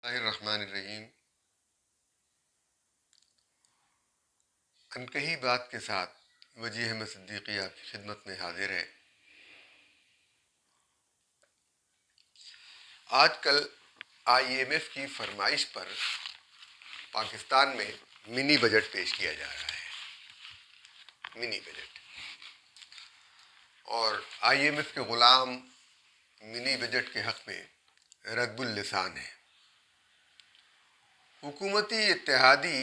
اللہ الرحمن الرحیم۔ انکہی بات کے ساتھ وجیہ احمد صدیقی آپ کی خدمت میں حاضر ہے۔ آج کل آئی ایم ایف کی فرمائش پر پاکستان میں منی بجٹ پیش کیا جا رہا ہے، منی بجٹ، اور آئی ایم ایف کے غلام منی بجٹ کے حق میں رغب اللسان ہے۔ حکومتی اتحادی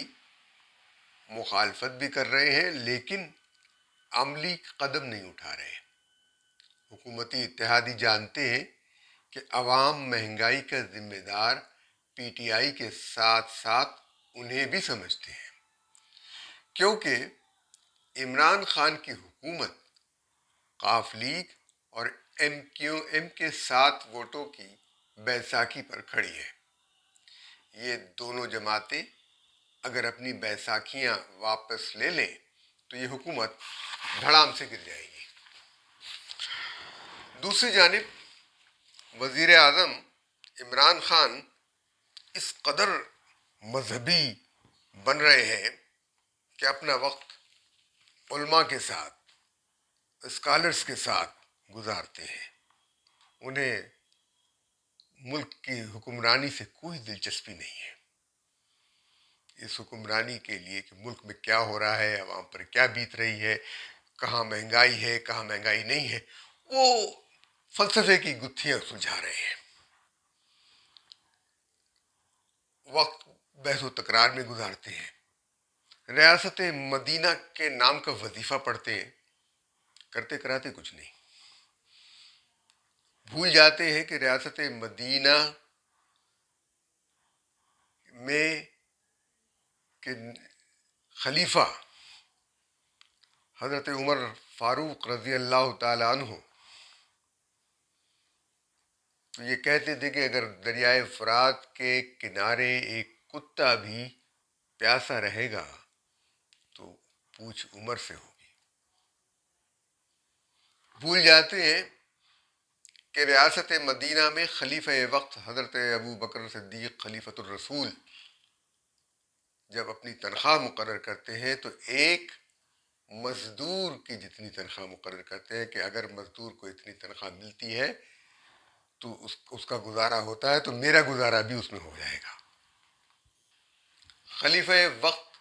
مخالفت بھی کر رہے ہیں لیکن عملی قدم نہیں اٹھا رہے۔ حکومتی اتحادی جانتے ہیں کہ عوام مہنگائی کا ذمہ دار پی ٹی آئی کے ساتھ ساتھ انہیں بھی سمجھتے ہیں، کیونکہ عمران خان کی حکومت قاف لیگ اور ایم کیو ایم کے 7 ووٹوں کی بیساکھی پر کھڑی ہے۔ یہ دونوں جماعتیں اگر اپنی بیساکھیاں واپس لے لیں تو یہ حکومت دھڑام سے گر جائے گی۔ دوسری جانب وزیر اعظم عمران خان اس قدر مذہبی بن رہے ہیں کہ اپنا وقت علماء کے ساتھ، اسکالرز کے ساتھ گزارتے ہیں۔ انہیں ملک کی حکمرانی سے کوئی دلچسپی نہیں ہے۔ اس حکمرانی کے لیے کہ ملک میں کیا ہو رہا ہے، عوام پر کیا بیت رہی ہے، کہاں مہنگائی ہے، کہاں مہنگائی نہیں ہے، وہ فلسفے کی گتھیاں سلجھا رہے ہیں۔ وقت بحث و تکرار میں گزارتے ہیں، ریاست مدینہ کے نام کا وظیفہ پڑھتے ہیں، کرتے کراتے کچھ نہیں۔ بھول جاتے ہیں کہ ریاست مدینہ میں کہ خلیفہ حضرت عمر فاروق رضی اللہ تعالی عنہ تو یہ کہتے تھے کہ اگر دریائے فرات کے کنارے ایک کتا بھی پیاسا رہے گا تو پوچھ عمر سے ہوگی۔ بھول جاتے ہیں کہ ریاست مدینہ میں خلیفہ وقت حضرت ابو بکر صدیق خلیفۃ الرسول جب اپنی تنخواہ مقرر کرتے ہیں تو ایک مزدور کی جتنی تنخواہ مقرر کرتے ہیں کہ اگر مزدور کو اتنی تنخواہ ملتی ہے تو اس کا گزارا ہوتا ہے تو میرا گزارا بھی اس میں ہو جائے گا۔ خلیفہ وقت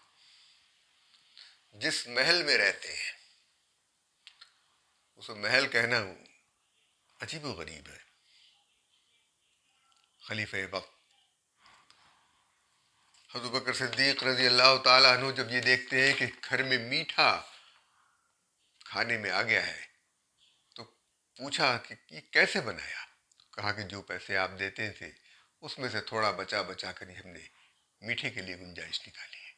جس محل میں رہتے ہیں اس محل کہنا عجیب و غریب ہے۔ خلیفہ وقت حضرت بکر صدیق رضی اللہ تعالیٰ عنہ جب یہ دیکھتے ہیں کہ گھر میں میٹھا کھانے میں آ گیا ہے تو پوچھا کہ یہ کیسے بنایا؟ کہا کہ جو پیسے آپ دیتے تھے اس میں سے تھوڑا بچا بچا کر ہم نے میٹھے کے لیے گنجائش نکالی ہے۔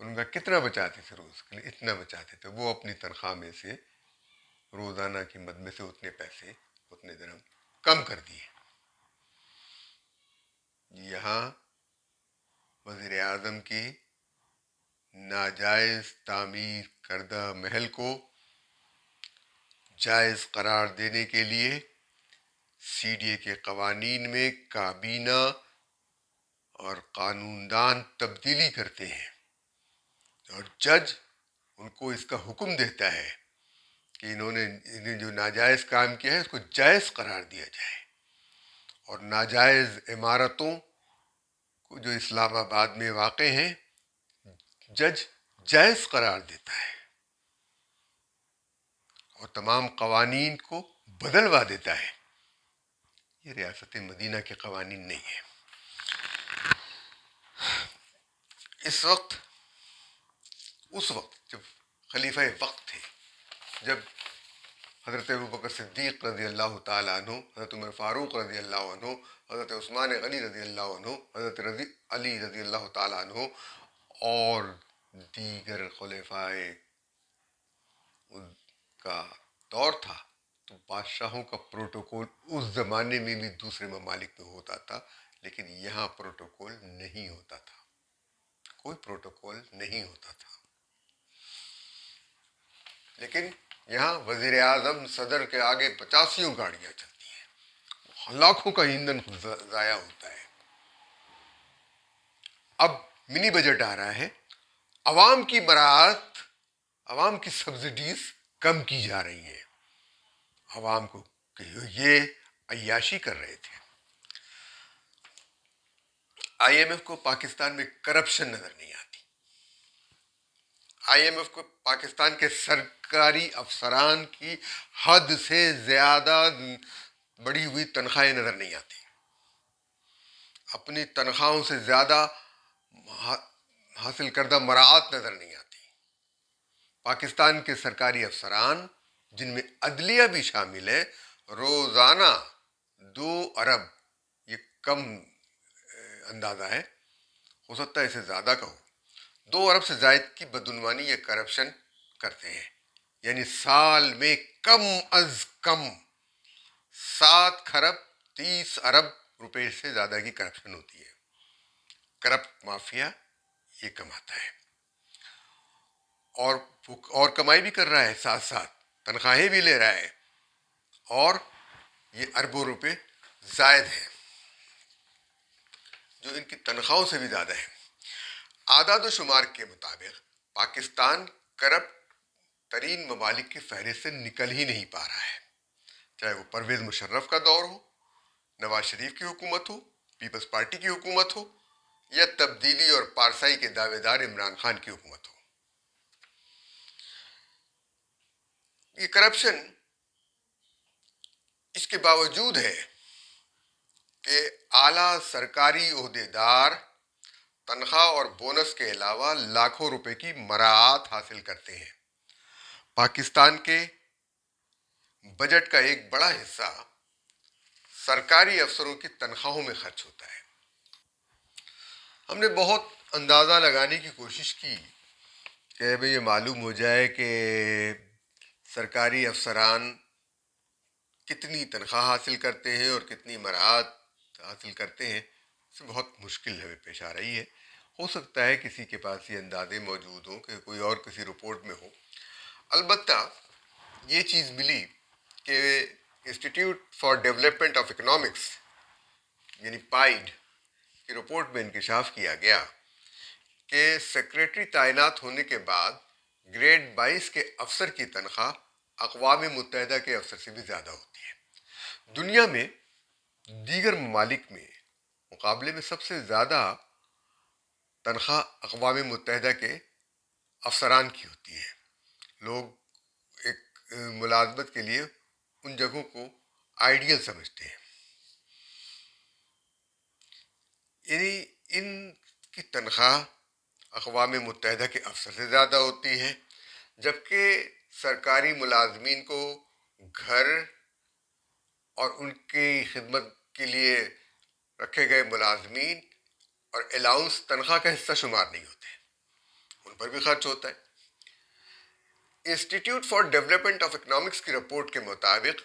ان کا کتنا بچاتے تھے روز کے لیے؟ اتنا بچاتے تھے۔ وہ اپنی تنخواہ میں سے روزانہ کی مد میں سے اتنے پیسے، اتنے درہم کم کر دیے۔ یہاں وزیر اعظم کی ناجائز تعمیر کردہ محل کو جائز قرار دینے کے لیے سی ڈی اے کے قوانین میں کابینہ اور قانون دان تبدیلی کرتے ہیں اور جج ان کو اس کا حکم دیتا ہے کہ انہیں جو ناجائز کام کیا ہے اس کو جائز قرار دیا جائے، اور ناجائز عمارتوں کو جو اسلام آباد میں واقع ہیں جج جائز قرار دیتا ہے اور تمام قوانین کو بدلوا دیتا ہے۔ یہ ریاست مدینہ کے قوانین نہیں ہیں۔ اس وقت جب خلیفہ وقت تھے، جب حضرت ابوبکر صدیق رضی اللہ تعالیٰ عنہ، حضرت عمر فاروق رضی اللہ عنہ، حضرت عثمان غنی رضی اللہ عنہ، حضرت علی رضی اللہ تعالیٰ عنہ اور دیگر خلفائے کا دور تھا تو بادشاہوں کا پروٹوکول اس زمانے میں بھی دوسرے ممالک میں ہوتا تھا، لیکن یہاں پروٹوکول نہیں ہوتا تھا، کوئی پروٹوکول نہیں ہوتا تھا۔ لیکن یہاں وزیر اعظم صدر کے آگے 85 گاڑیاں چلتی ہیں، لاکھوں کا ایندھن ضائع ہوتا ہے۔ اب منی بجٹ آ رہا ہے، عوام کی مراعات، عوام کی سبسڈیز کم کی جا رہی ہیں عوام کو، کہ یہ عیاشی کر رہے تھے۔ آئی ایم ایف کو پاکستان میں کرپشن نظر نہیں آتی، آئی ایم ایف کو پاکستان کے سرکاری افسران کی حد سے زیادہ بڑی ہوئی تنخواہیں نظر نہیں آتی، اپنی تنخواہوں سے زیادہ حاصل کردہ مراعات نظر نہیں آتی۔ پاکستان کے سرکاری افسران، جن میں عدلیہ بھی شامل ہے، روزانہ 2 ارب، یہ کم اندازہ ہے، ہو سکتا ہے اسے زیادہ کا ہو، 2 ارب سے زائد کی بدعنوانی یا کرپشن کرتے ہیں، یعنی سال میں کم از کم 7 خرب 30 ارب روپے سے زیادہ کی کرپشن ہوتی ہے۔ کرپٹ مافیا یہ کماتا ہے، اور کمائی بھی کر رہا ہے، ساتھ ساتھ تنخواہیں بھی لے رہا ہے، اور یہ اربوں روپے زائد ہیں جو ان کی تنخواہوں سے بھی زیادہ ہے۔ اعداد و شمار کے مطابق پاکستان کرپٹ ترین ممالک کی فہرست سے نکل ہی نہیں پا رہا ہے، چاہے وہ پرویز مشرف کا دور ہو، نواز شریف کی حکومت ہو، پیپلز پارٹی کی حکومت ہو، یا تبدیلی اور پارسائی کے دعوے دار عمران خان کی حکومت ہو۔ یہ کرپشن اس کے باوجود ہے کہ اعلیٰ سرکاری عہدیدار تنخواہ اور بونس کے علاوہ لاکھوں روپے کی مراعات حاصل کرتے ہیں۔ پاکستان کے بجٹ کا ایک بڑا حصہ سرکاری افسروں کی تنخواہوں میں خرچ ہوتا ہے۔ ہم نے بہت اندازہ لگانے کی کوشش کی کہ یہ معلوم ہو جائے کہ سرکاری افسران کتنی تنخواہ حاصل کرتے ہیں اور کتنی مراعات حاصل کرتے ہیں۔ اس سے بہت مشکل ہمیں پیش آ رہی ہے۔ ہو سکتا ہے کسی کے پاس یہ اندازے موجود ہوں کہ کوئی اور کسی رپورٹ میں ہو۔ البتہ یہ چیز ملی کہ institute for development of economics یعنی پائیڈ کی رپورٹ میں انکشاف کیا گیا کہ سیکریٹری تعینات ہونے کے بعد گریڈ 22 کے افسر کی تنخواہ اقوام متحدہ کے افسر سے بھی زیادہ ہوتی ہے۔ دنیا میں دیگر ممالک میں مقابلے میں سب سے زیادہ تنخواہ اقوام متحدہ کے افسران کی ہوتی ہے۔ لوگ ایک ملازمت کے لیے ان جگہوں کو آئیڈیل سمجھتے ہیں، یعنی ان کی تنخواہ اقوام متحدہ کے افسر سے زیادہ ہوتی ہے، جبکہ سرکاری ملازمین کو گھر اور ان کی خدمت کے لیے رکھے گئے ملازمین اور الاؤنس تنخواہ کا حصہ شمار نہیں ہوتے، ان پر بھی خرچ ہوتا ہے۔ Institute for development of economics کی رپورٹ کے مطابق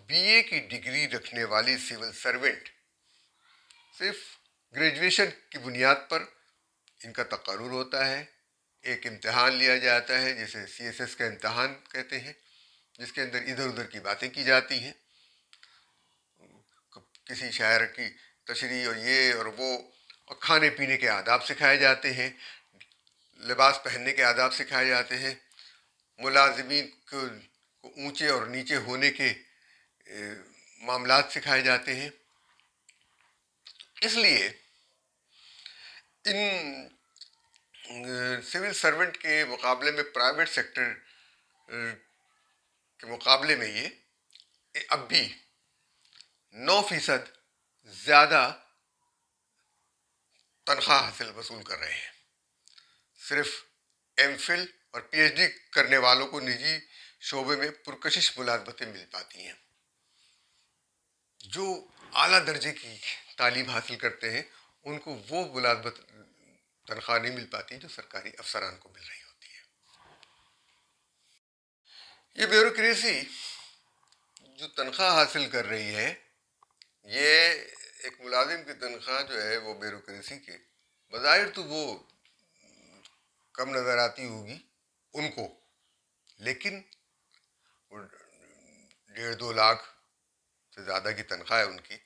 بی اے کی ڈگری رکھنے والی سول سرونٹ صرف گریجویشن کی بنیاد پر ان کا تقرر ہوتا ہے، ایک امتحان لیا جاتا ہے جسے سی ایس ایس کا امتحان کہتے ہیں، جس کے اندر ادھر ادھر کی باتیں کی جاتی ہیں، کسی شاعر کی تشریح اور یہ اور وہ، اور کھانے پینے کے آداب سکھائے جاتے ہیں، لباس پہننے کے آداب سکھائے جاتے ہیں، ملازمین کو اونچے اور نیچے ہونے کے معاملات سکھائے جاتے ہیں۔ اس لیے ان سول سرونٹ کے مقابلے میں پرائیویٹ سیکٹر کے مقابلے میں یہ اب بھی 9% زیادہ تنخواہ وصول کر رہے ہیں۔ صرف ایم فل اور پی ایچ ڈی کرنے والوں کو نجی شعبے میں پرکشش ملازمتیں مل پاتی ہیں۔ جو اعلیٰ درجے کی تعلیم حاصل کرتے ہیں ان کو وہ ملازمت تنخواہ نہیں مل پاتی جو سرکاری افسران کو مل رہی ہوتی ہے۔ یہ بیوروکریسی جو تنخواہ حاصل کر رہی ہے، یہ ایک ملازم کی تنخواہ جو ہے وہ بیوروکریسی کے بظاہر تو وہ کم نظر آتی ہوگی ان کو، لیکن 1.5-2 لاکھ سے زیادہ کی تنخواہ ہے ان کی،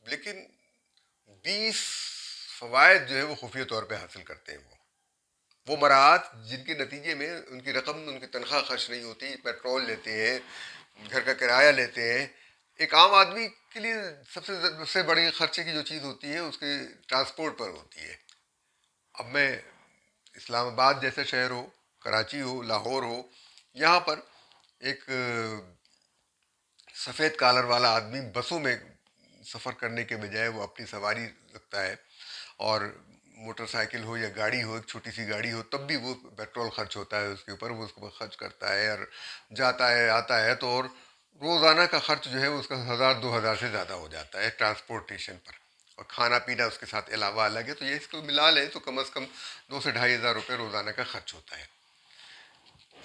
لیکن فوائد جو ہے وہ خفیہ طور پہ حاصل کرتے ہیں وہ مراعات جن کے نتیجے میں ان کی رقم، ان کی تنخواہ خرچ نہیں ہوتی، پیٹرول لیتے ہیں، گھر کا کرایہ لیتے ہیں. ایک عام آدمی کے لیے سب سے بڑی خرچے کی جو چیز ہوتی ہے اس کے ٹرانسپورٹ پر ہوتی ہے. اب میں اسلام آباد جیسے شہر ہو، کراچی ہو، لاہور ہو، یہاں پر ایک سفید کالر والا آدمی بسوں میں سفر کرنے کے بجائے وہ اپنی سواری رکھتا ہے، اور موٹر سائیکل ہو یا گاڑی ہو، ایک چھوٹی سی گاڑی ہو، تب بھی وہ پیٹرول خرچ ہوتا ہے اس کے اوپر، وہ اس کو خرچ کرتا ہے اور جاتا ہے آتا ہے، تو اور روزانہ کا خرچ جو ہے اس کا 1000 2000 سے زیادہ ہو جاتا ہے ٹرانسپورٹیشن پر، اور کھانا پینا اس کے ساتھ علاوہ الگ ہے. تو یہ اس کو ملا لیں تو کم از کم 2 سے 2500 روپے روزانہ کا خرچ ہوتا ہے.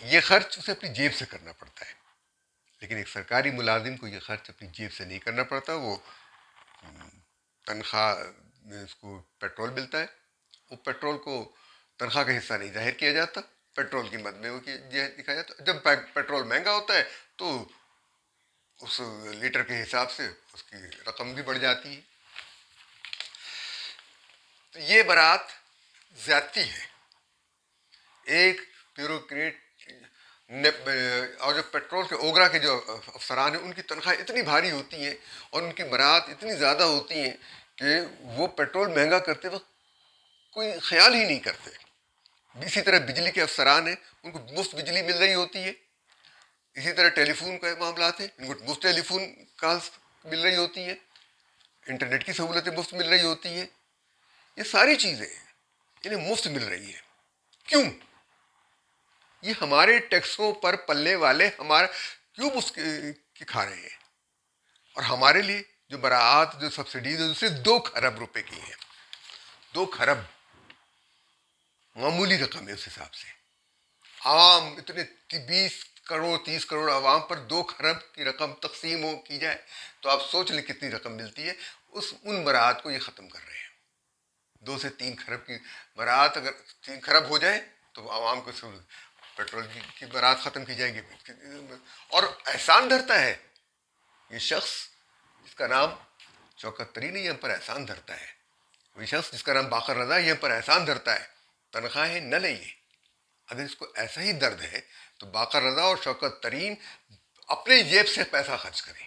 یہ خرچ اسے اپنی جیب سے کرنا پڑتا ہے. لیکن ایک سرکاری ملازم کو یہ خرچ اپنی جیب سے نہیں کرنا پڑتا. وہ تنخواہ میں اس کو پیٹرول ملتا ہے، وہ پیٹرول کو تنخواہ کا حصہ نہیں ظاہر کیا جاتا، پیٹرول کی مد میں وہ دکھایا جاتا. جب پیٹرول مہنگا ہوتا ہے تو اس لیٹر کے حساب سے اس کی رقم بھی بڑھ جاتی ہے. تو یہ برات زیادتی ہے. ایک بیوروکریٹ اور جو پیٹرول کے اوگرا کے جو افسران ہیں ان کی تنخواہ اتنی بھاری ہوتی ہیں اور ان کی برات اتنی زیادہ ہوتی ہیں کہ وہ پیٹرول مہنگا کرتے وقت کوئی خیال ہی نہیں کرتے. اسی طرح بجلی کے افسران ہیں، ان کو مفت بجلی مل رہی ہوتی ہے. اسی طرح ٹیلی فون کے معاملات ہیں، ان کو مفت ٹیلی فون کالس مل رہی ہوتی ہے، انٹرنیٹ کی سہولتیں مفت مل رہی ہوتی ہیں. یہ ساری چیزیں انہیں مفت مل رہی ہیں. کیوں؟ یہ ہمارے ٹیکسوں پر پلنے والے ہمارا کیوں مفت کی کھا رہے ہیں. اور ہمارے لیے جو براعات، جو سبسڈیز ہیں، صرف 2 کھرب روپے کی ہیں. 2 کھرب معمولی رقم ہے اس حساب سے. عام اتنے 20 کروڑ 30 کروڑ عوام پر 2 کھرب کی رقم تقسیم کی جائے تو آپ سوچ لیں کتنی رقم ملتی ہے. ان براعات کو یہ ختم کر رہے ہیں. 2 سے 3 کھرب کی براعت اگر 3 کھرب ہو جائے تو عوام کو پیٹرول کی برات ختم کی جائے گی. اور احسان دھرتا ہے یہ شخص جس کا نام شوکت ترین ہے، یہ ہم پر احسان دھرتا ہے. وہی شخص جس کا نام باقر رضا ہے، یہ ہم پر احسان دھرتا ہے تنخواہیں نہ لیں. اگر اس کو ایسا ہی درد ہے تو باقر رضا اور شوکت ترین اپنی جیب سے پیسہ خرچ کریں،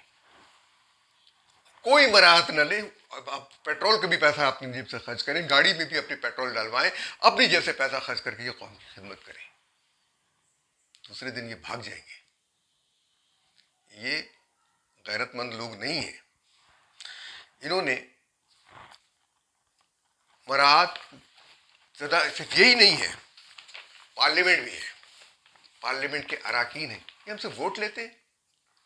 کوئی مراحت نہ لیں. پیٹرول کا بھی پیسہ اپنی جیب سے خرچ کریں، گاڑی میں بھی اپنی پیٹرول ڈلوائیں، اپنی جیب سے پیسہ خرچ کر کے یہ قوم کی خدمت کریں. دوسرے دن یہ بھاگ جائیں گے. یہ غیرت مند لوگ نہیں ہیں. انہوں نے مراعات زیادہ صرف یہی نہیں ہے، پارلیمنٹ بھی ہے. پارلیمنٹ کے اراکین ہیں، یہ ہم سے ووٹ لیتے ہیں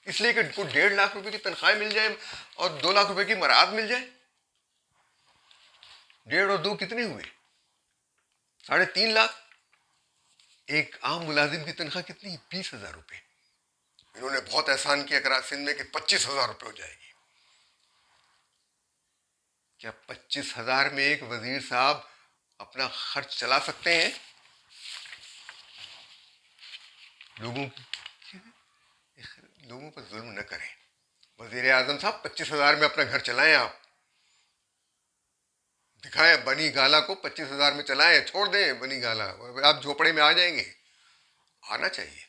اس لیے کہ ان کو 1.5 لاکھ روپے کی تنخواہ مل جائے اور 2 لاکھ روپے کی مراعات مل جائے. 1.5 اور 2 کتنے ہوئے؟ 3.5 لاکھ. ایک عام ملازم کی تنخواہ کتنی؟ 20,000 روپے. انہوں نے بہت احسان کیا کرا سندھ میں کہ 25,000 روپے ہو جائے گی. کیا 25,000 میں ایک وزیر صاحب اپنا خرچ چلا سکتے ہیں؟ لوگوں پر ظلم نہ کریں. وزیر اعظم صاحب 25,000 میں اپنا گھر چلائیں. آپ دکھائیں بنی گالا کو 25,000 میں چلائیں، چھوڑ دیں بنی گالا، آپ جھوپڑے میں آ جائیں گے. آنا چاہیے.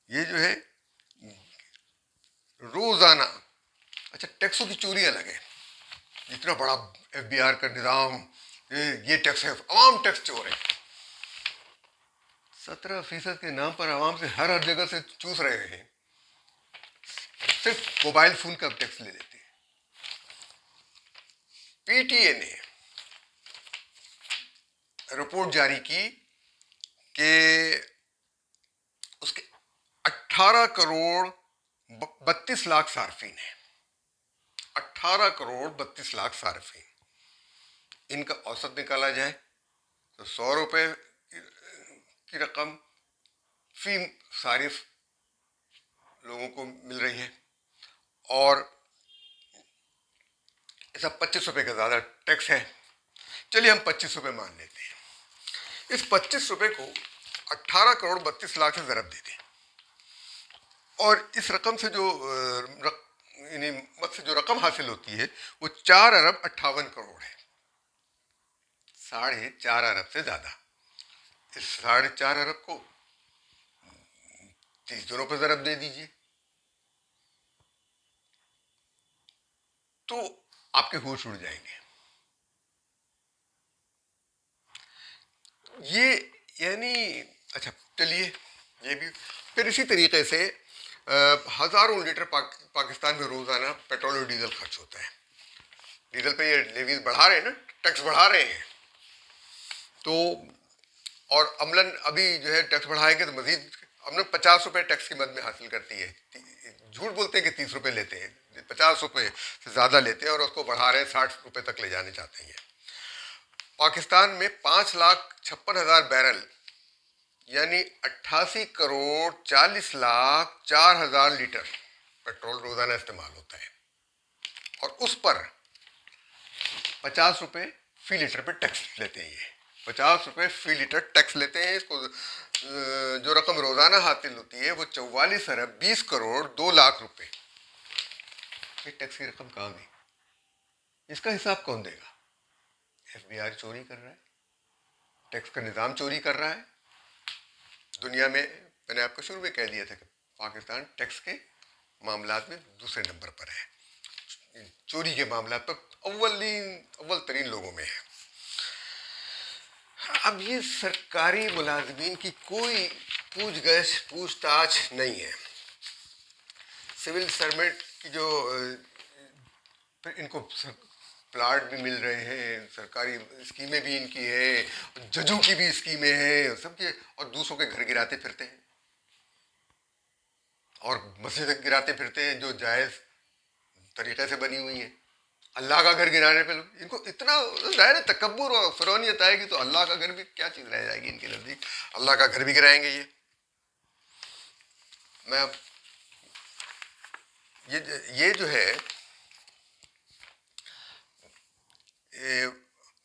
یہ جو ہے روزانہ، اچھا ٹیکسوں کی چوری الگ ہے. اتنا بڑا FBI کا نظام، یہ ٹیکس ہے، عوام ٹیکس چور ہے. 17% کے نام پر عوام سے ہر جگہ سے چوس رہے ہیں. صرف موبائل فون کا ٹیکس لے لیتے ہیں. PTA نے رپورٹ جاری کی کہ اس کے 18 کروڑ 32 لاکھ صارفین ہیں. 18 کروڑ 32 لاکھ صارفین. ان کا اوسط نکالا جائے تو 100 روپے کی رقم فی صارف لوگوں کو مل رہی ہے، اور ایسا 25 روپے کا زیادہ ٹیکس ہے. چلیے ہم 25 روپے مان لیتے ہیں. اس 25 روپے کو 18 کروڑ 32 لاکھ سے ضرب دے دیں، اور اس رقم سے جو یعنی مت سے جو رقم حاصل ہوتی ہے وہ 4 ارب 58 کروڑ ہے، 4.5 ارب سے زیادہ. اس 4.5 ارب کو 30 دنوں پہ ضرب دے دیجیے تو آپ کے ہوش اڑ جائیں گے. یہ یعنی اچھا چلیے یہ بھی. پھر اسی طریقے سے ہزاروں لیٹر پاکستان میں روزانہ پیٹرول اور ڈیزل خرچ ہوتا ہے. ڈیزل پہ یہ لیویز بڑھا رہے ہیں نا، ٹیکس بڑھا رہے ہیں تو، اور عملاً ابھی جو ہے ٹیکس بڑھائیں گے تو مزید عملاً 50 روپے ٹیکس کی مد میں حاصل کرتی ہے. جھوٹ بولتے ہیں کہ 30 روپے لیتے ہیں، 50 روپے سے زیادہ لیتے ہیں اور اس کو بڑھا رہے ہیں، 60 روپے تک لے جانے چاہتے ہیں. پاکستان میں 5,56,000 بیرل یعنی 88,40,04,000 لیٹر پیٹرول روزانہ استعمال ہوتا ہے، اور اس پر 50 روپے فی لیٹر پہ ٹیکس لیتے ہیں. یہ 50 روپے فی لیٹر ٹیکس لیتے ہیں. اس کو جو رقم روزانہ حاصل ہوتی ہے وہ 44,20,02,00,000 روپے. یہ ٹیکس کی رقم کہاں گئی؟ اس کا حساب کون دے گا؟ ایف بی آئی چوری کر رہا ہے، ٹیکس کا نظام چوری کر رہا ہے. دنیا میں نے آپ کو شروع میں کہہ دیا تھا کہ پاکستان ٹیکس کے معاملات میں دوسرے نمبر پر ہے، چوری کے معاملات پر اول ترین لوگوں میں ہے. اب یہ سرکاری ملازمین کی کوئی پوچھ تاچھ نہیں ہے. سول سرونٹ کی جو ان کو پلاٹ بھی مل رہے ہیں، سرکاری اسکیمیں بھی ان کی ہیں، ججوں کی بھی اسکیمیں ہیں سب کے، اور دوسروں کے گھر گراتے پھرتے ہیں اور مسجد گراتے پھرتے ہیں جو جائز طریقے سے بنی ہوئی ہیں. اللہ کا گھر گرانے پہ ان کو اتنا ظاہر تکبر اور فرونیت آئے گی تو اللہ کا گھر بھی کیا چیز رہ جائے گی ان کے نزدیک. اللہ کا گھر بھی گرائیں گے یہ. میں اب یہ جو ہے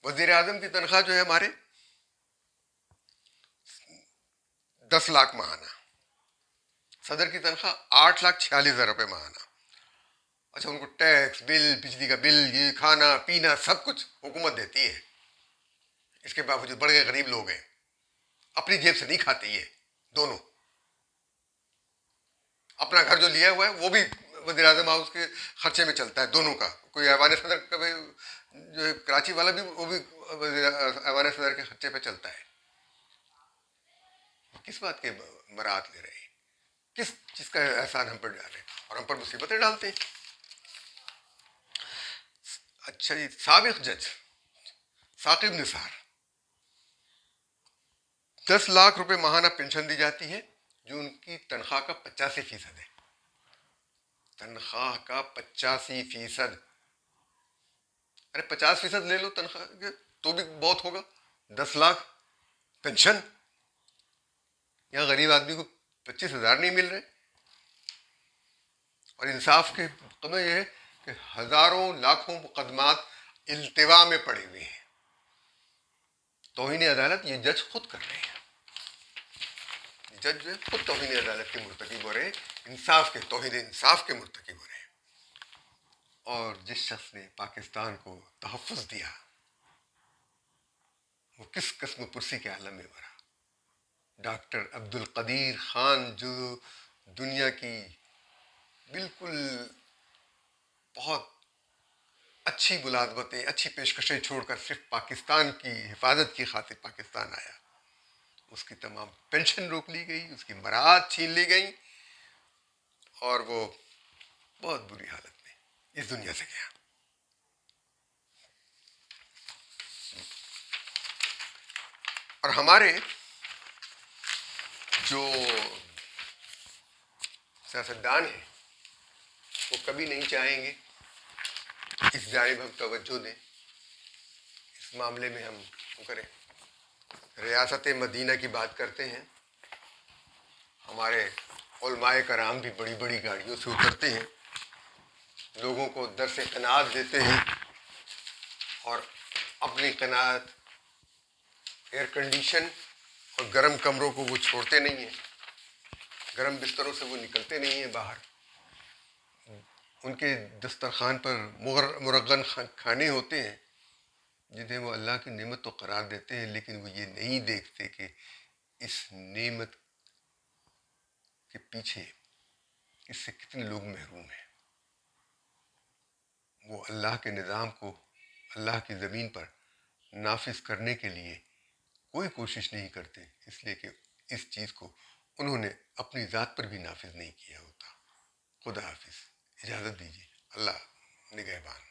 وزیر اعظم کی تنخواہ جو ہے ہمارے 10 لاکھ ماہانہ، صدر کی تنخواہ 8,46,000 روپے ماہانہ. اچھا ان کو ٹیکس، بل، بجلی کا بل، یہ کھانا پینا سب کچھ حکومت دیتی ہے. اس کے باوجود بڑے غریب لوگ ہیں، اپنی جیب سے نہیں کھاتے. یہ دونوں اپنا گھر جو لیا ہوا ہے وہ بھی وزیر اعظم ہاؤس کے خرچے میں چلتا ہے دونوں کا. کوئی ایوان صدر کا جو ہے کراچی والا بھی وہ بھی ایوان صدر کے خرچے پہ چلتا ہے. کس بات کے مراعات لے رہے ہیں؟ کس چیز کا احسان ہم پر ڈال رہے ہیں اور ہم پر مصیبتیں ڈالتے ہیں. اچھا جی، سابق جج ثاقب نثار 10 لاکھ روپے ماہانہ پینشن دی جاتی ہے جو ان کی تنخواہ کا 85% ہے. تنخواہ کا 85%. ارے 50% لے لو تنخواہ کے تو بھی بہت ہوگا. 10 لاکھ پینشن، یہاں غریب آدمی کو 25,000 نہیں مل رہے. اور انصاف کے قدر یہ ہے کہ ہزاروں لاکھوں مقدمات التوا میں پڑے ہوئے ہیں. توہین عدالت یہ جج خود کر رہے ہیں. جج جو ہے خود توہین عدالت کے مرتکب ہو رہے ہیں، توہین انصاف کے مرتکب ہو رہے ہیں. اور جس شخص نے پاکستان کو تحفظ دیا وہ کس قسم پرسی کے عالم میں مرا. ڈاکٹر عبد القدیر خان جو دنیا کی بالکل بہت اچھی ملازمتیں، اچھی پیشکشیں چھوڑ کر صرف پاکستان کی حفاظت کی خاطر پاکستان آیا، اس کی تمام پینشن روک لی گئی، اس کی مراعات چھین لی گئی اور وہ بہت بری حالت میں اس دنیا سے گیا. اور ہمارے جو سیاستدان ہیں وہ کبھی نہیں چاہیں گے اس جانب ہم توجہ دیں، اس معاملے میں ہم کریں. ریاست مدینہ کی بات کرتے ہیں، ہمارے علماء کرام بھی بڑی بڑی گاڑیوں سے اترتے ہیں، لوگوں کو درس قناعت دیتے ہیں اور اپنی قناعت ایئر کنڈیشن اور گرم کمروں کو وہ چھوڑتے نہیں ہیں، گرم بستروں سے وہ نکلتے نہیں ہیں باہر. ان کے دسترخوان پر مرغن کھانے ہوتے ہیں جنہیں وہ اللہ کی نعمت تو قرار دیتے ہیں، لیکن وہ یہ نہیں دیکھتے کہ اس نعمت کے پیچھے اس سے کتنے لوگ محروم ہیں۔ وہ اللہ کے نظام کو اللہ کی زمین پر نافذ کرنے کے لیے کوئی کوشش نہیں کرتے، اس لیے کہ اس چیز کو انہوں نے اپنی ذات پر بھی نافذ نہیں کیا ہوتا۔ خدا حافظ، اجازت دیجیے، اللہ نگہبان۔